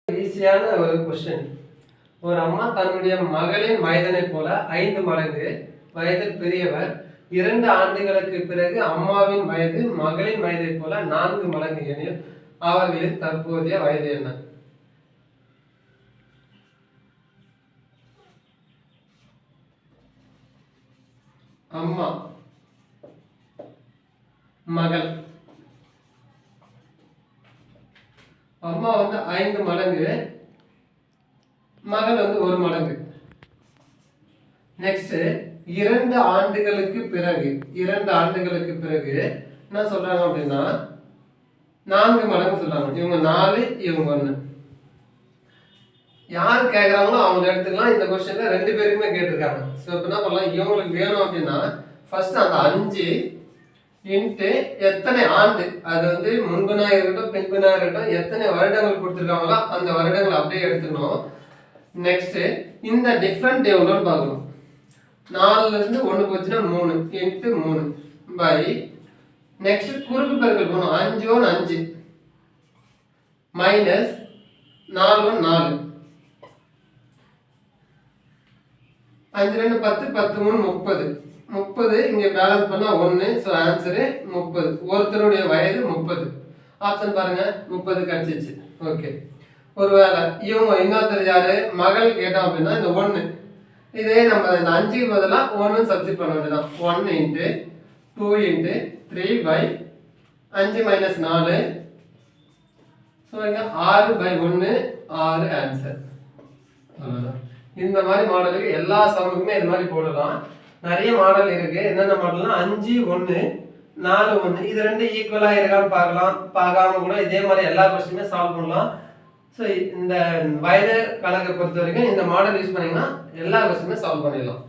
ஈஸியான ஒரு கொஸ்டின். ஒரு அம்மா தன்னுடைய மகளின் வயதினை போல 5 மடங்கு வயதில் பெரியவர் 2 ஆண்டுகளுக்கு பிறகு அம்மாவின் வயது மகளின் வயதை போல 4 மடங்கு எனில் அவர்களின் தற்போதைய வயது என்ன? அம்மா மகள் அம்மா 5 மடங்கு, மகள் 1 மடங்கு. நெக்ஸ்ட் 2 ஆண்டுகளுக்கு பிறகு என்ன சொல்றாங்க அப்படின்னா 4 மடங்கு சொல்றாங்க. இவங்க 4, இவங்க 1. யார் கேட்கறாங்களோ அவங்க எடுத்துக்கலாம். இந்த கொஸ்டின்ல 2 பேருக்குமே கேட்டிருக்காங்க. ஸோ இப்போ என்ன பண்ணலாம், இவங்களுக்கு வேணும் அப்படின்னா ஃபர்ஸ்ட் அந்த 5 இன்ட்டு எத்தனை ஆண்டு, அது முன்புனா இருக்கட்டும் பின்புனா இருக்கட்டும், எத்தனை வருடங்கள் கொடுத்துருக்காங்களோ அந்த வருடங்கள் அப்படியே எடுத்துக்கணும். நெக்ஸ்ட் இந்த டிஃப்ரெண்ட் எவ்வளோன்னு பார்க்கணும். 4ல இருந்து 1 போச்சுன்னா 3 இன்ட்டு 3 பை நெக்ஸ்ட் குறுக்கு பெருக்கல் போகணும். 5 1 5 மைனஸ் 4 1 4 5 2 10 10 3 30 30 இங்க பேலன்ஸ் பண்ணா 1. So answer 30. ஒருத்தருடைய வயது 30. ஆப்ஷன் பாருங்க, 30 கிடைச்சிச்சு. ஓகே. ஒருவேளை இவங்க இன்னொருத்தர் யாரு மகள் கேட்டோம் அப்படின்னா இந்த 1, இதே நம்ம இந்த 5க்கு பதிலாக 1 சப்ஸ்டிட் பண்ண வேண்டியதான். 1 into 2 into 3 by 5 minus 4. So இங்க 6 பை 1 6 ஆன்சர். அவ்வளோதான். இந்த மாதிரி மாடலுக்கு எல்லா சமுக்குமே இது மாதிரி போடலாம். நிறைய மாடல் இருக்கு. என்னென்ன மாடல்னா 5 1 4 1 இது 2 ஈக்குவலா இருக்கான்னு பார்க்கலாம். பார்க்காம கூட இதே மாதிரி எல்லா கொஸ்டினுமே சால்வ் பண்ணலாம். ஸோ இந்த வயது கணக்கை பொறுத்த வரைக்கும் இந்த மாடல் யூஸ் பண்ணீங்கன்னா எல்லா கொஸ்டினுமே சால்வ் பண்ணிடலாம்.